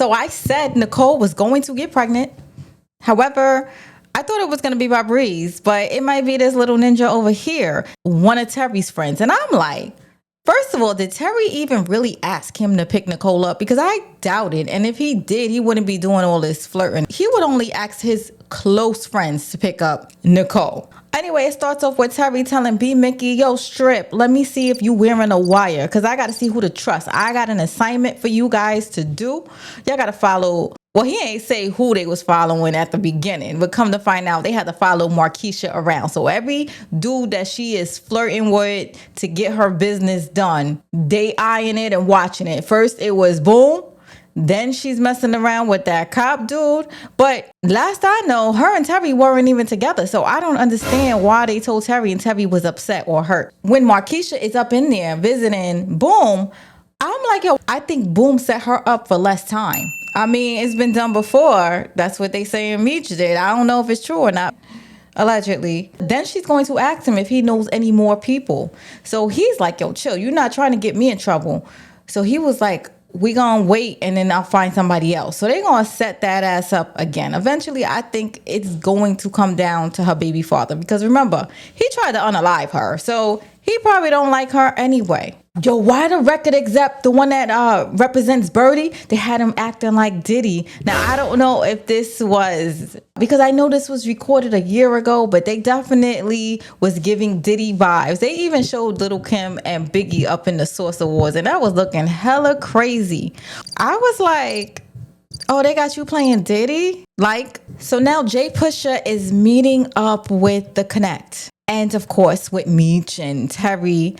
So I said Nicole was going to get pregnant. However, I thought it was going to be by Breeze, but it might be this little ninja over here, one of Terry's friends. And I'm like, first of all, did Terry even really ask him to pick Nicole up? Because I doubt it. And if he did, he wouldn't be doing all this flirting. He would only ask his close friends to pick up Nicole. Anyway, it starts off with Terry telling B Mickey, yo, strip, let me see if you wearing a wire, because I got to see who to trust. I got an assignment for you guys to do. Y'all got to follow. Well, he ain't say who they was following at the beginning, but come to find out, they had to follow Markeisha around. So every dude that she is flirting with to get her business done, they eyeing it and watching it. First, it was boom. Then she's messing around with that cop dude. But last I know, her and Terry weren't even together. So I don't understand why they told Terry and Terry was upset or hurt. When Markeisha is up in there visiting Boom, I'm like, yo, I think Boom set her up for less time. I mean, it's been done before. That's what they say in Meech did. I don't know if it's true or not. Allegedly. Then she's going to ask him if he knows any more people. So he's like, yo, chill. You're not trying to get me in trouble. So he was like, we gonna wait and then I'll find somebody else. So they're gonna set that ass up again. Eventually, I think it's going to come down to her baby father. Because remember, he tried to unalive her. So he probably don't like her anyway. Yo, why the record exec, the one that represents Birdie, they had him acting like Diddy. Now, I don't know if this was, because I know this was recorded a year ago, but they definitely was giving Diddy vibes. They even showed Little Kim and Biggie up in the Source Awards, and that was looking hella crazy. I was like, oh, they got you playing Diddy? Like, so now Jay Pusha is meeting up with the Connect. And of course, with Meech and Terry.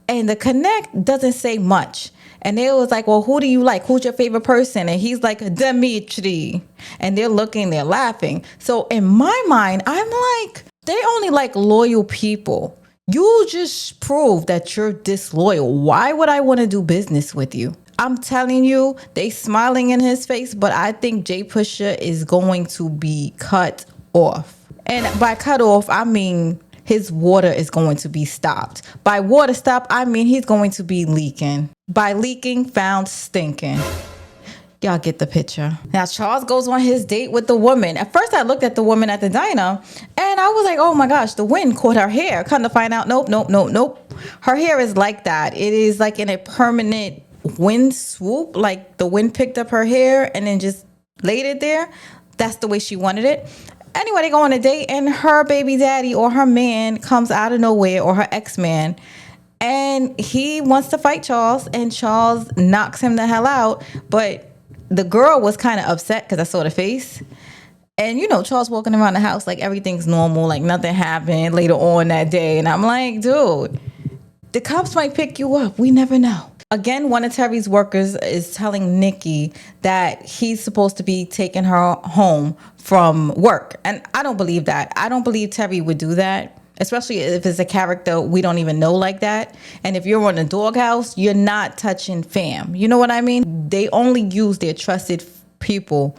And the Connect doesn't say much. And they was like, well, who do you like? Who's your favorite person? And he's like, Dimitri. And they're looking, they're laughing. So in my mind, I'm like, they only like loyal people. You just proved that you're disloyal. Why would I want to do business with you? I'm telling you, they smiling in his face, but I think Jay Pusha is going to be cut off. And by cut off, I mean his water is going to be stopped. By water stop, I mean he's going to be leaking. By leaking, found stinking. Y'all get the picture. Now, Charles goes on his date with the woman. At first, I looked at the woman at the diner, and I was like, oh my gosh, the wind caught her hair. Come to find out, nope. Her hair is like that. It is like in a permanent wind swoop. Like the wind picked up her hair and then just laid it there. That's the way she wanted it. Anyway, they go on a date, and her baby daddy or her man comes out of nowhere, or her ex-man, and he wants to fight Charles, and Charles knocks him the hell out. But the girl was kind of upset because I saw the face. And, you know, Charles walking around the house like everything's normal, like nothing happened later on that day. And I'm like, dude, the cops might pick you up. We never know. Again, one of Terry's workers is telling Nikki that he's supposed to be taking her home from work. And I don't believe that. I don't believe Terry would do that, especially if it's a character we don't even know like that. And if you're on a doghouse, you're not touching fam. You know what I mean? They only use their trusted people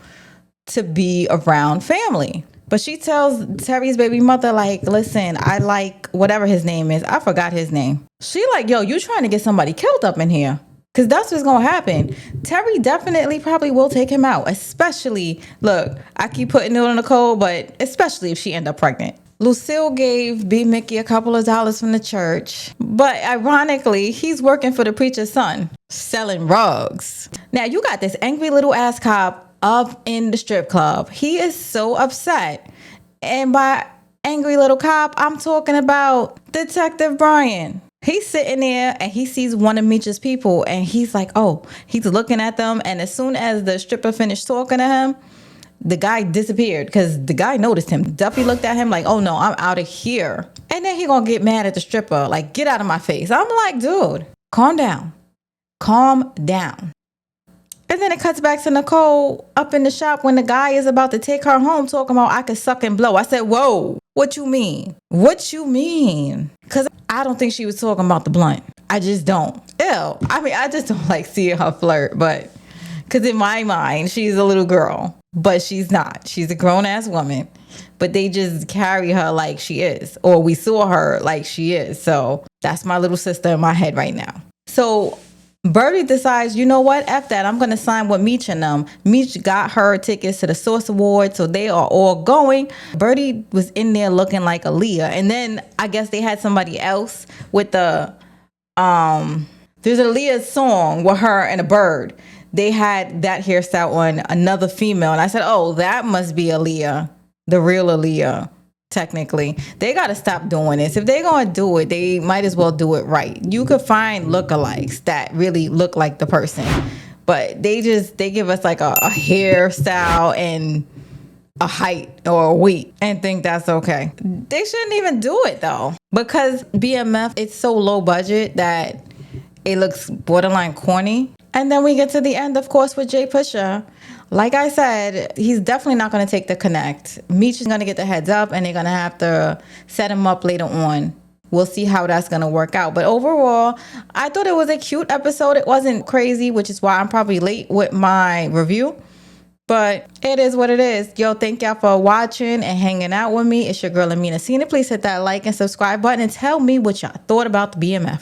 to be around family. But she tells Terry's baby mother, like, listen, I like whatever his name is. I forgot his name. She like, yo, you trying to get somebody killed up in here. Because that's what's going to happen. Terry definitely probably will take him out. Especially, look, I keep putting it on Nicole, but especially if she end up pregnant. Lucille gave B. Mickey a couple of dollars from the church. But ironically, he's working for the preacher's son, selling rugs. Now, you got this angry little ass cop up in the strip club. He is so upset. And by angry little cop, I'm talking about Detective Brian. He's sitting there and he sees one of Meech's people, and he's like, oh, he's looking at them. And as soon as the stripper finished talking to him, the guy disappeared because the guy noticed him. Duffy looked at him like, oh no, I'm out of here. And then he gonna get mad at the stripper, like, get out of my face. I'm like, dude, calm down. Calm down. And then it cuts back to Nicole up in the shop when the guy is about to take her home, talking about I could suck and blow. I said, whoa, what you mean? What you mean? Because I don't think she was talking about the blunt. I just don't. Ew. I mean, I just don't like seeing her flirt, but because in my mind, she's a little girl, but she's not. She's a grown ass woman, but they just carry her like she is, or we saw her like she is. So that's my little sister in my head right now. So Birdie decides, you know what, F that. I'm going to sign with Meech and them. Meech got her tickets to the Source Award, so they are all going. Birdie was in there looking like Aaliyah. And then I guess they had somebody else with the, there's Aaliyah's song with her and a bird. They had that hairstyle on another female. And I said, oh, that must be Aaliyah, the real Aaliyah. Technically, they got to stop doing this. If they're going to do it, they might as well do it right. You could find lookalikes that really look like the person, but they give us like a hairstyle and a height or a weight and think that's okay. They shouldn't even do it though, because BMF, it's so low budget that it looks borderline corny. And then we get to the end, of course, with Jay Pusha. Like I said, he's definitely not going to take the connect. Meech is going to get the heads up, and they're going to have to set him up later on. We'll see how that's going to work out. But overall, I thought it was a cute episode. It wasn't crazy, which is why I'm probably late with my review. But it is what it is. Yo, thank y'all for watching and hanging out with me. It's your girl, Amina Sina. Please hit that like and subscribe button and tell me what y'all thought about the BMF.